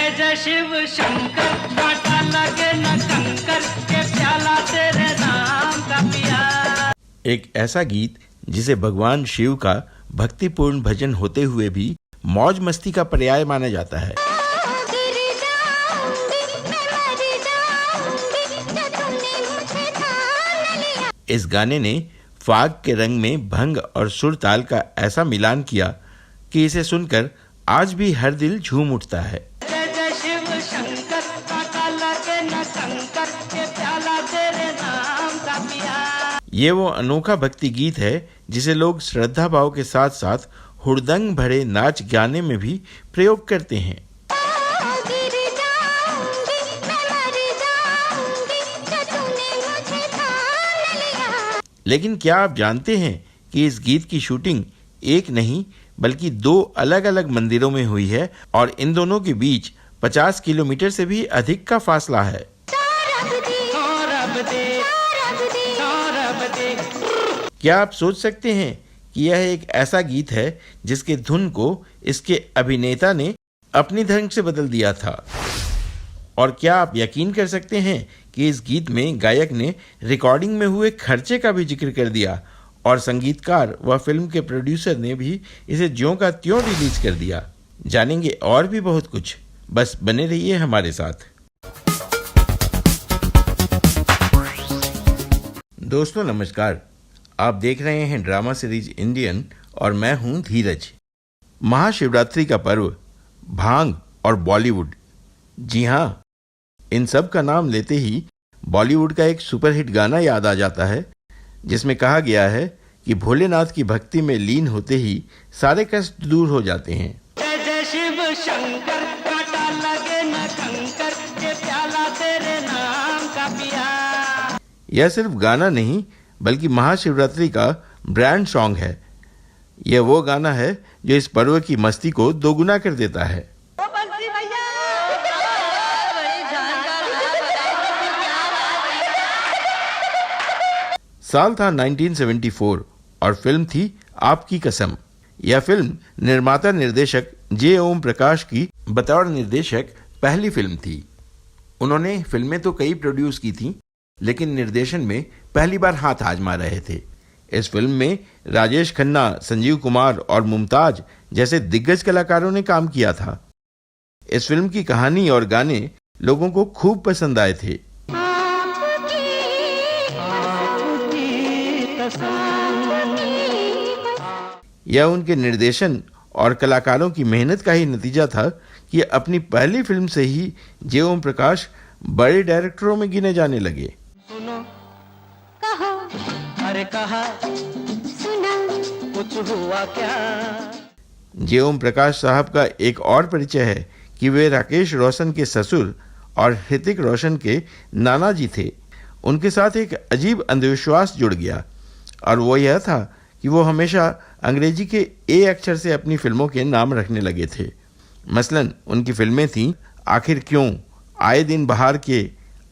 जय जय शिव शंकर, कांटा लगे न कंकर, के प्याला तेरे नाम का पिया। एक ऐसा गीत जिसे भगवान शिव का भक्तिपूर्ण भजन होते हुए भी मौज मस्ती का पर्याय माना जाता है। इस गाने ने फाग के रंग में भंग और सुर ताल का ऐसा मिलान किया कि इसे सुनकर आज भी हर दिल झूम उठता है। जय जय शिव शंकर, कांटा लगे न कंकर, के प्याला तेरे नाम का पिया। ये वो अनोखा भक्ति गीत है जिसे लोग श्रद्धा भाव के साथ साथ हुड़दंग भरे नाच गाने में भी प्रयोग करते हैं। लेकिन क्या आप जानते हैं कि इस गीत की शूटिंग एक नहीं बल्कि 2 अलग अलग मंदिरों में हुई है और इन दोनों के बीच 50 किलोमीटर से भी अधिक का फासला है। क्या आप सोच सकते हैं कि यह एक ऐसा गीत है जिसके धुन को इसके अभिनेता ने अपनी ढंग से बदल दिया था? और क्या आप यकीन कर सकते हैं कि इस गीत में गायक ने रिकॉर्डिंग में हुए खर्चे का भी जिक्र कर दिया और संगीतकार व फिल्म के प्रोड्यूसर ने भी इसे ज्यों का त्यों रिलीज कर दिया। जानेंगे और भी बहुत कुछ, बस बने रहिए हमारे साथ। दोस्तों नमस्कार, आप देख रहे हैं ड्रामा सीरीज इंडियन और मैं हूं धीरज। महाशिवरात्रि का पर्व, भांग और बॉलीवुड, जी हाँ, इन सब का नाम लेते ही बॉलीवुड का एक सुपरहिट गाना याद आ जाता है जिसमें कहा गया है कि भोलेनाथ की भक्ति में लीन होते ही सारे कष्ट दूर हो जाते हैं। जय जय शिव शंकर, कांटा लगे न कंकर, के प्याला तेरे नाम का पिया। यह सिर्फ गाना नहीं बल्कि महाशिवरात्रि का ब्रांड सॉन्ग है। यह वो गाना है जो इस पर्व की मस्ती को दोगुना कर देता है। साल था 1974 और फिल्म थी आपकी कसम। यह फिल्म निर्माता निर्देशक जे ओम प्रकाश की बतौर निर्देशक पहली फिल्म थी। उन्होंने फिल्में तो कई प्रोड्यूस की थीं, लेकिन निर्देशन में पहली बार हाथ आजमा रहे थे। इस फिल्म में राजेश खन्ना, संजीव कुमार और मुमताज जैसे दिग्गज कलाकारों ने काम किया था। इस फिल्म की कहानी और गाने लोगों को खूब पसंद आए थे। यह उनके निर्देशन और कलाकारों की मेहनत का ही नतीजा था कि अपनी पहली फिल्म से ही जे ओम प्रकाश बड़े डायरेक्टरों में गिने जाने लगे। सुनो, कहो, अरे कहा, सुना, कुछ हुआ क्या? जे ओम प्रकाश साहब का एक और परिचय है कि वे राकेश रोशन के ससुर और ऋतिक रोशन के नाना जी थे। उनके साथ एक अजीब अंधविश्वास जुड़ गया और वो यह था कि वो हमेशा अंग्रेजी के ए अक्षर से अपनी फिल्मों के नाम रखने लगे थे। मसलन उनकी फिल्में थीं आखिर क्यों, आए दिन बहार के,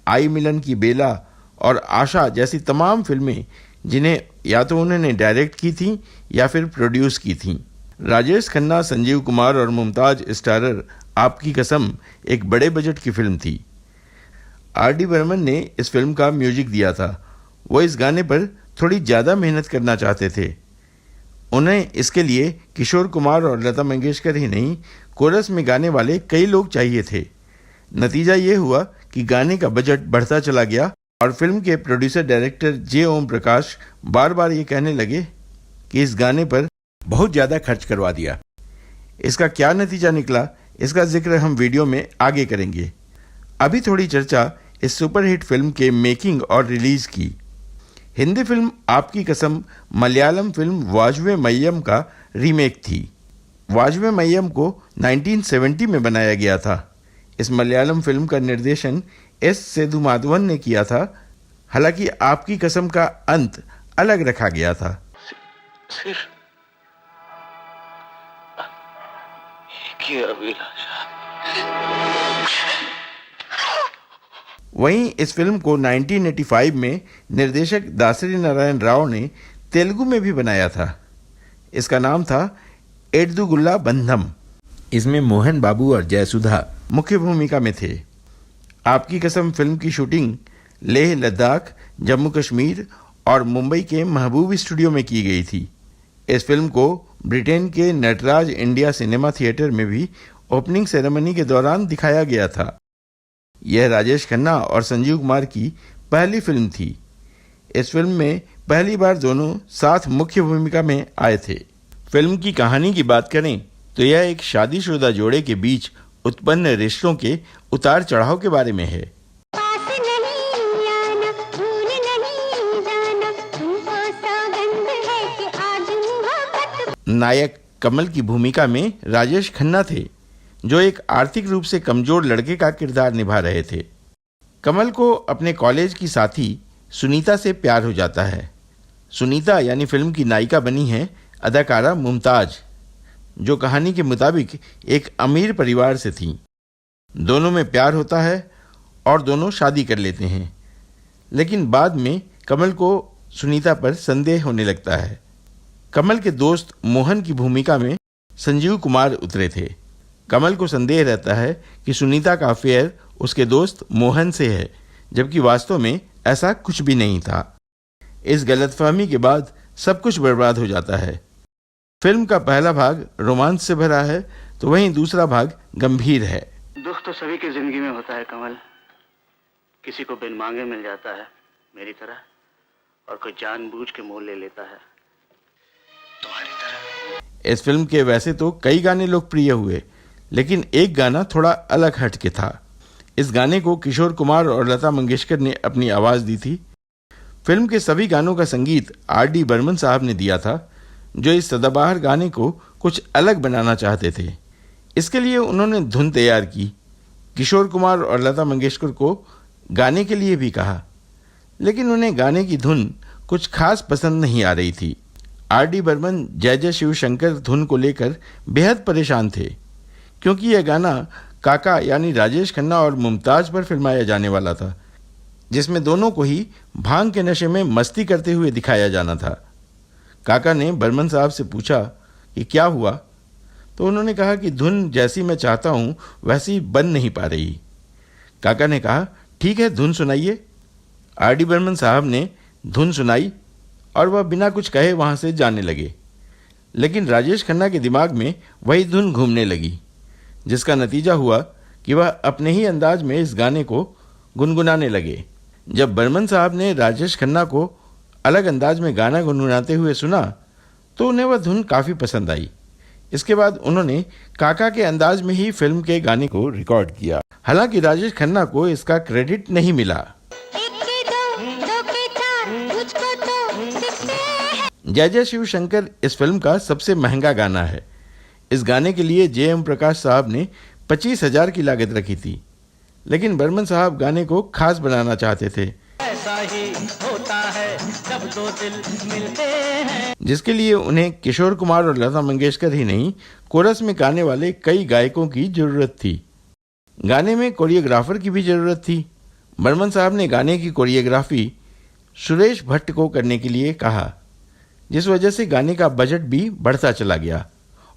आई मिलन की बेला और आशा जैसी तमाम फिल्में जिन्हें या तो उन्होंने डायरेक्ट की थीं या फिर प्रोड्यूस की थीं। राजेश खन्ना, संजीव कुमार और मुमताज स्टारर आपकी कसम एक बड़े बजट की फिल्म थी। आर.डी. बर्मन ने इस फिल्म का म्यूजिक दिया था। वो इस गाने पर थोड़ी ज़्यादा मेहनत करना चाहते थे। उन्हें इसके लिए किशोर कुमार और लता मंगेशकर ही नहीं, कोरस में गाने वाले कई लोग चाहिए थे। नतीजा ये हुआ कि गाने का बजट बढ़ता चला गया और फिल्म के प्रोड्यूसर डायरेक्टर जे ओम प्रकाश बार बार ये कहने लगे कि इस गाने पर बहुत ज़्यादा खर्च करवा दिया। इसका क्या नतीजा निकला, इसका जिक्र हम वीडियो में आगे करेंगे। अभी थोड़ी चर्चा इस सुपरहिट फिल्म के मेकिंग और रिलीज की। हिंदी फिल्म आपकी कसम मलयालम फिल्म वाजवे मय्यम का रीमेक थी। वाजवे मय्यम को 1970 में बनाया गया था। इस मलयालम फिल्म का निर्देशन एस सेतुमाधवन ने किया था। हालांकि आपकी कसम का अंत अलग रखा गया था। सिर्फ वहीं इस फिल्म को 1985 में निर्देशक दासरी नारायण राव ने तेलुगु में भी बनाया था। इसका नाम था एडुगुल्ला बंधम। इसमें मोहन बाबू और जयसुधा मुख्य भूमिका में थे। आपकी कसम फिल्म की शूटिंग लेह लद्दाख, जम्मू कश्मीर और मुंबई के महबूब स्टूडियो में की गई थी। इस फिल्म को ब्रिटेन के नटराज इंडिया सिनेमा थिएटर में भी ओपनिंग सेरेमनी के दौरान दिखाया गया था। यह राजेश खन्ना और संजीव कुमार की पहली फिल्म थी। इस फिल्म में पहली बार दोनों साथ मुख्य भूमिका में आए थे। फिल्म की कहानी की बात करें तो यह एक शादीशुदा जोड़े के बीच उत्पन्न रिश्तों के उतार चढ़ाव के बारे में है। नायक कमल की भूमिका में राजेश खन्ना थे, जो एक आर्थिक रूप से कमजोर लड़के का किरदार निभा रहे थे। कमल को अपने कॉलेज की साथी सुनीता से प्यार हो जाता है। सुनीता यानी फिल्म की नायिका बनी है अदाकारा मुमताज, जो कहानी के मुताबिक एक अमीर परिवार से थी। दोनों में प्यार होता है और दोनों शादी कर लेते हैं, लेकिन बाद में कमल को सुनीता पर संदेह होने लगता है। कमल के दोस्त मोहन की भूमिका में संजीव कुमार उतरे थे। कमल को संदेह रहता है कि सुनीता का अफेयर उसके दोस्त मोहन से है, जबकि वास्तव में ऐसा कुछ भी नहीं था। इस गलतफहमी के बाद सब कुछ बर्बाद हो जाता है। फिल्म का पहला भाग रोमांस से भरा है, तो वहीं दूसरा भाग गंभीर है। दुख तो सभी की जिंदगी में होता है कमल। किसी को बिन मांगे मिल जाता है मेरी तरह, और कोई जानबूझ के मोल ले लेता है तुम्हारी तरह। इस फिल्म के वैसे तो कई गाने लोकप्रिय हुए, लेकिन एक गाना थोड़ा अलग हटके था। इस गाने को किशोर कुमार और लता मंगेशकर ने अपनी आवाज दी थी। फिल्म के सभी गानों का संगीत R.D. बर्मन साहब ने दिया था, जो इस सदाबहार गाने को कुछ अलग बनाना चाहते थे। इसके लिए उन्होंने धुन तैयार की। किशोर कुमार और लता मंगेशकर को गाने के लिए भी कहा, लेकिन उन्हें गाने की धुन कुछ खास पसंद नहीं आ रही थी। R.D. बर्मन जय जय शिव शंकर धुन को लेकर बेहद परेशान थे, क्योंकि यह गाना काका यानी राजेश खन्ना और मुमताज पर फिल्माया जाने वाला था, जिसमें दोनों को ही भांग के नशे में मस्ती करते हुए दिखाया जाना था। काका ने बर्मन साहब से पूछा कि क्या हुआ, तो उन्होंने कहा कि धुन जैसी मैं चाहता हूँ वैसी बन नहीं पा रही। काका ने कहा ठीक है, धुन सुनाइए। R.D. बर्मन साहब ने धुन सुनाई और वह बिना कुछ कहे वहाँ से जाने लगे, लेकिन राजेश खन्ना के दिमाग में वही धुन घूमने लगी, जिसका नतीजा हुआ कि वह अपने ही अंदाज में इस गाने को गुनगुनाने लगे। जब बर्मन साहब ने राजेश खन्ना को अलग अंदाज में गाना गुनगुनाते हुए सुना, तो उन्हें वह धुन काफ़ी पसंद आई। इसके बाद उन्होंने काका के अंदाज में ही फिल्म के गाने को रिकॉर्ड किया। हालांकि राजेश खन्ना को इसका क्रेडिट नहीं मिला। जय जय शिव शंकर इस फिल्म का सबसे महंगा गाना है। इस गाने के लिए J.M. प्रकाश साहब ने 25,000 की लागत रखी थी, लेकिन बर्मन साहब गाने को खास बनाना चाहते थे। ऐसा ही होता है जब दो दिल मिलते हैं, जिसके लिए उन्हें किशोर कुमार और लता मंगेशकर ही नहीं, कोरस में गाने वाले कई गायकों की जरूरत थी। गाने में कोरियोग्राफर की भी जरूरत थी। बर्मन साहब ने गाने की कोरियोग्राफी सुरेश भट्ट को करने के लिए कहा, जिस वजह से गाने का बजट भी बढ़ता चला गया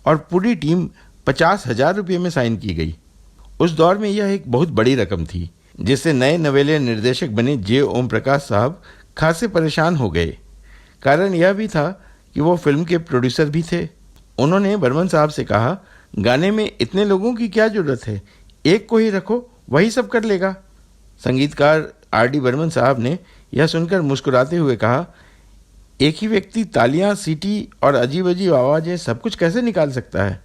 और पूरी टीम 50,000 रुपये में साइन की गई। उस दौर में यह एक बहुत बड़ी रकम थी, जिससे नए नवेले निर्देशक बने J.O. प्रकाश साहब खासे परेशान हो गए। कारण यह भी था कि वो फिल्म के प्रोड्यूसर भी थे। उन्होंने बर्मन साहब से कहा, गाने में इतने लोगों की क्या जरूरत है, एक को ही रखो, वही सब कर लेगा। संगीतकार R.D. बर्मन साहब ने यह सुनकर मुस्कुराते हुए कहा, एक ही व्यक्ति तालियां, सीटी और अजीब अजीब आवाज़ें सब कुछ कैसे निकाल सकता है?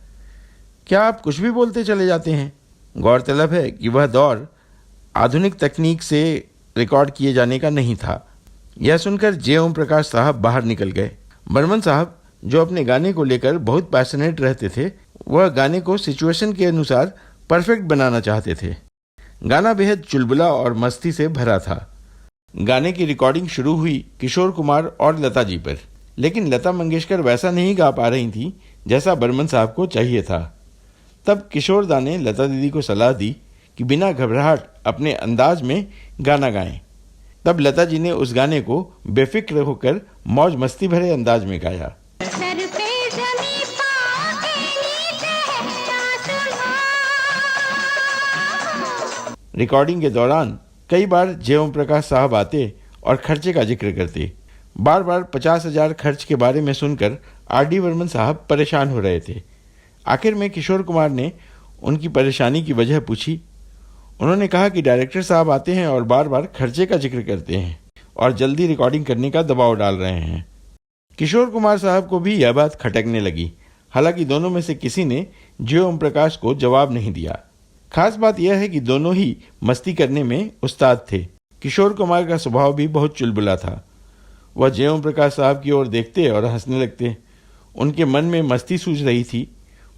क्या आप कुछ भी बोलते चले जाते हैं? गौरतलब है कि वह दौर आधुनिक तकनीक से रिकॉर्ड किए जाने का नहीं था। यह सुनकर J.O. प्रकाश साहब बाहर निकल गए। बर्मन साहब, जो अपने गाने को लेकर बहुत पैशनेट रहते थे, वह गाने को सिचुएशन के अनुसार परफेक्ट बनाना चाहते थे। गाना बेहद चुलबुला और मस्ती से भरा था। गाने की रिकॉर्डिंग शुरू हुई किशोर कुमार और लता जी पर, लेकिन लता मंगेशकर वैसा नहीं गा पा रही थी जैसा बर्मन साहब को चाहिए था। तब किशोर दा ने लता दीदी को सलाह दी कि बिना घबराहट अपने अंदाज में गाना गाएं। तब लता जी ने उस गाने को बेफिक्र होकर मौज मस्ती भरे अंदाज में गाया। रिकॉर्डिंग के दौरान कई बार जय ओम प्रकाश साहब आते और खर्चे का जिक्र करते। बार बार 50,000 खर्च के बारे में सुनकर R.D. बर्मन साहब परेशान हो रहे थे। आखिर में किशोर कुमार ने उनकी परेशानी की वजह पूछी। उन्होंने कहा कि डायरेक्टर साहब आते हैं और बार बार खर्चे का जिक्र करते हैं और जल्दी रिकॉर्डिंग करने का दबाव डाल रहे हैं। किशोर कुमार साहब को भी यह बात खटकने लगी। हालांकि दोनों में से किसी ने जय ओम प्रकाश को जवाब नहीं दिया। खास बात यह है कि दोनों ही मस्ती करने में उस्ताद थे। किशोर कुमार का स्वभाव भी बहुत चुलबुला था। वह जय ओम प्रकाश साहब की ओर देखते और हंसने लगते। उनके मन में मस्ती सूझ रही थी।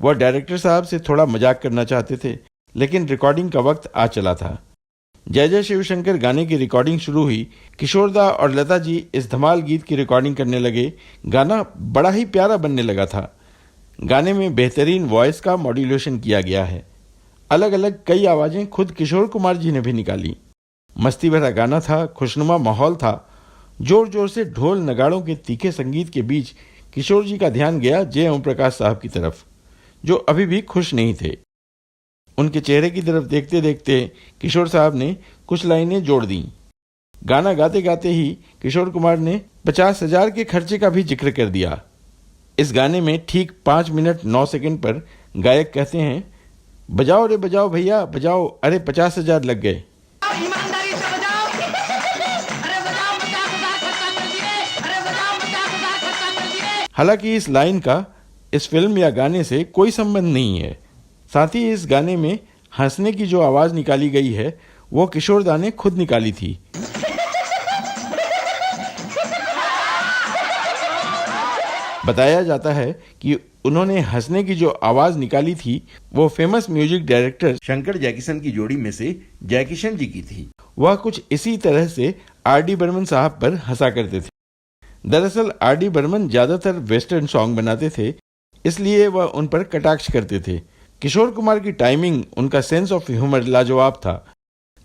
वह डायरेक्टर साहब से थोड़ा मजाक करना चाहते थे, लेकिन रिकॉर्डिंग का वक्त आ चला था। जय जय शिवशंकर गाने की रिकॉर्डिंग शुरू हुई। किशोरदा और लता जी इस धमाल गीत की रिकॉर्डिंग करने लगे। गाना बड़ा ही प्यारा बनने लगा था। गाने में बेहतरीन वॉइस का मॉड्यूलेशन किया गया है। अलग अलग कई आवाजें खुद किशोर कुमार जी ने भी निकाली। मस्ती भरा गाना था, खुशनुमा माहौल था। जोर जोर से ढोल नगाड़ों के तीखे संगीत के बीच किशोर जी का ध्यान गया जय ओम प्रकाश साहब की तरफ, जो अभी भी खुश नहीं थे। उनके चेहरे की तरफ देखते देखते किशोर साहब ने कुछ लाइनें जोड़ दी। गाना गाते गाते ही किशोर कुमार ने 50,000 के खर्चे का भी जिक्र कर दिया। इस गाने में ठीक 5 मिनट 9 सेकंड पर गायक कहते हैं, बजाओ रे बजाओ भैया बजाओ, अरे 50,000 लग गए। ईमानदारी से बजाओ, अरे बजाओ, बजा बजा खर्चा कर दिए, अरे बजाओ, बजा बजा खर्चा कर दिए। हालांकि इस लाइन का इस फिल्म या गाने से कोई संबंध नहीं है। साथ ही इस गाने में हंसने की जो आवाज निकाली गई है वो किशोरदा ने खुद निकाली थी। बताया जाता है कि उन्होंने हंसने की जो आवाज निकाली थी वो famous music director Shankar Jaikishan की जोड़ी में से जयकिशन जी की थी। वह कुछ इसी तरह से R.D. बर्मन साहब पर हंसा करते थे। दरअसल R.D. बर्मन ज्यादातर वेस्टर्न सॉन्ग बनाते थे, इसलिए वह उन पर कटाक्ष करते थे। किशोर कुमार की टाइमिंग, उनका सेंस ऑफ ह्यूमर लाजवाब था।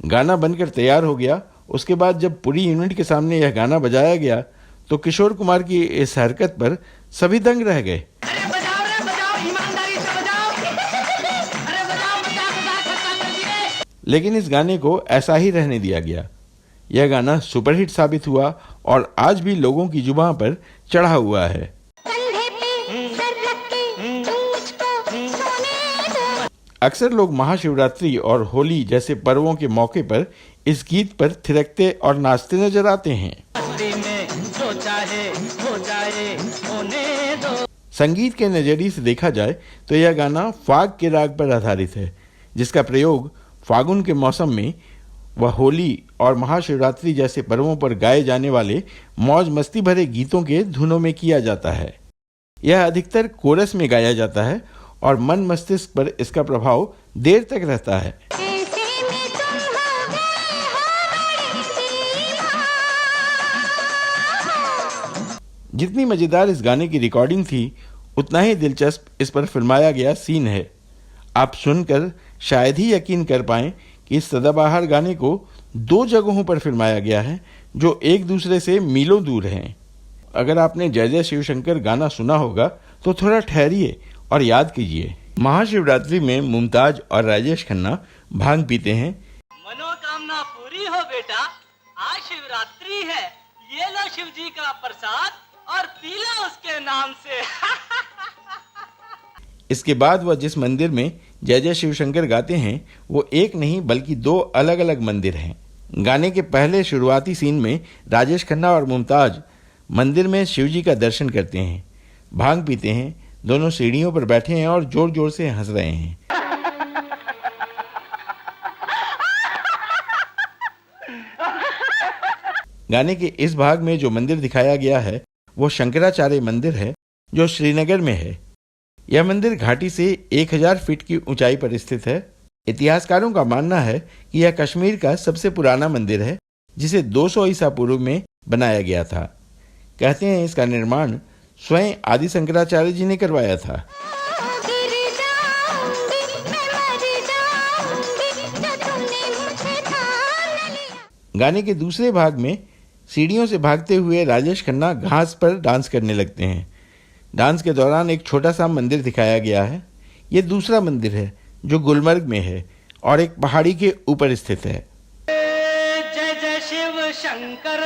गाना बनकर तैयार हो गया। उसके बाद जब पूरी यूनिट के सामने यह गाना बजाया गया तो किशोर कुमार की इस हरकत पर सभी दंग रह गए। अरे बजाओ रे बजाओ, ईमानदारी से बजाओ, अरे बजाओ, बजा बजा खर्चा कर दिए। लेकिन इस गाने को ऐसा ही रहने दिया गया। यह गाना सुपरहिट साबित हुआ और आज भी लोगों की जुबान पर चढ़ा हुआ है। अक्सर लोग महाशिवरात्रि और होली जैसे पर्वों के मौके पर इस गीत पर थिरकते और नाचते नजर आते हैं। जो चाहे हो जाए, होने दो। संगीत के नजरिए से देखा जाए तो यह गाना फाग के राग पर आधारित है, जिसका प्रयोग फागुन के मौसम में व होली और महाशिवरात्रि जैसे पर्वों पर गाए जाने वाले मौज मस्ती भरे गीतों के धुनों में किया जाता है। यह अधिकतर कोरस में गाया जाता है और मन मस्तिष्क पर इसका प्रभाव देर तक रहता है। जितनी मजेदार इस गाने की रिकॉर्डिंग थी, उतना ही दिलचस्प इस पर फिल्माया गया सीन है। आप सुनकर शायद ही यकीन कर पाएं कि इस सदाबहार गाने को 2 जगहों पर फिल्माया गया है जो एक दूसरे से मीलों दूर हैं। अगर आपने जय जय शिवशंकर गाना सुना होगा तो थोड़ा ठहरिए और याद कीजिए। महाशिवरात्रि में मुमताज और राजेश खन्ना भांग पीते हैं। मनोकामना पूरी हो बेटा, आज शिवरात्रि है, ये लो शिव जी का प्रसाद और पी लो उसके नाम से। इसके बाद वह जिस मंदिर में जय जय शिवशंकर गाते हैं वो एक नहीं बल्कि 2 अलग अलग मंदिर हैं। गाने के पहले शुरुआती सीन में राजेश खन्ना और मुमताज मंदिर में शिव जी का दर्शन करते हैं, भांग पीते हैं, दोनों सीढ़ियों पर बैठे हैं और जोर जोर से हंस रहे हैं। गाने के इस भाग में जो मंदिर दिखाया गया है वो शंकराचार्य मंदिर है, जो श्रीनगर में है। यह मंदिर घाटी से 1000 फीट की ऊंचाई पर स्थित है। इतिहासकारों का मानना है कि यह कश्मीर का सबसे पुराना मंदिर है, जिसे 200 ईसा पूर्व में बनाया गया था। कहते हैं इसका निर्माण स्वयं आदि शंकराचार्य जी ने करवाया था। गाने के दूसरे भाग में सीढ़ियों से भागते हुए राजेश खन्ना घास पर डांस करने लगते हैं। डांस के दौरान एक छोटा सा मंदिर दिखाया गया है। ये दूसरा मंदिर है जो गुलमर्ग में है और एक पहाड़ी के ऊपर स्थित है। जय जय शिव शंकर,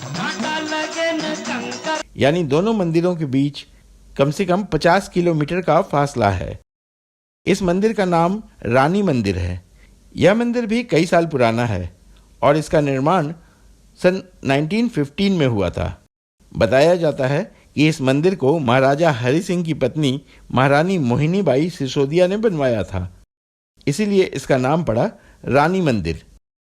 कांटा लगे न कंकर। यानी दोनों मंदिरों के बीच कम से कम 50 किलोमीटर का फासला है। इस मंदिर का नाम रानी मंदिर है। यह मंदिर भी कई साल पुराना है और इसका निर्माण सन 1915 में हुआ था। बताया जाता है कि इस मंदिर को महाराजा हरि सिंह की पत्नी महारानी मोहिनीबाई सिसोदिया ने बनवाया था, इसीलिए इसका नाम पड़ा रानी मंदिर।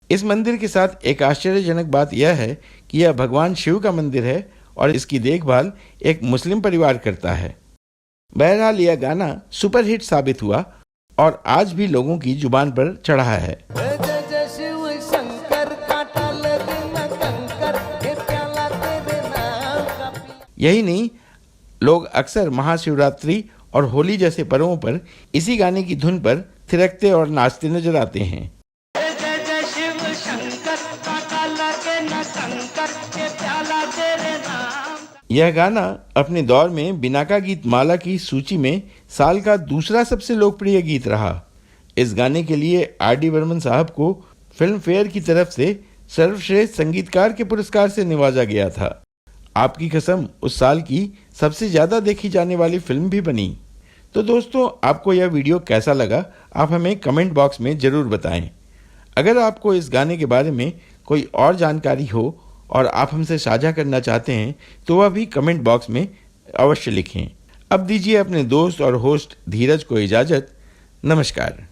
इस मंदिर के साथ एक आश्चर्यजनक बात यह है कि यह भगवान शिव का मंदिर है और इसकी देखभाल एक मुस्लिम परिवार करता है। बहरहाल यह गाना सुपरहिट साबित हुआ और आज भी लोगों की जुबान पर चढ़ा है। यही नहीं, लोग अक्सर महाशिवरात्रि और होली जैसे पर्वों पर इसी गाने की धुन पर थिरकते और नाचते नजर आते हैं। यह गाना अपने दौर में बिनाका गीत माला की सूची में साल का दूसरा सबसे लोकप्रिय गीत रहा। इस गाने के लिए आर.डी. बर्मन साहब को फिल्म फेयर की तरफ से सर्वश्रेष्ठ संगीतकार के पुरस्कार से नवाजा गया था। आपकी कसम उस साल की सबसे ज्यादा देखी जाने वाली फिल्म भी बनी। तो दोस्तों, आपको यह वीडियो कैसा लगा, आप हमें कमेंट बॉक्स में जरूर बताएं। अगर आपको इस गाने के बारे में कोई और जानकारी हो और आप हमसे साझा करना चाहते हैं तो वह भी कमेंट बॉक्स में अवश्य लिखें। अब दीजिए अपने दोस्त और होस्ट धीरज को इजाजत। नमस्कार।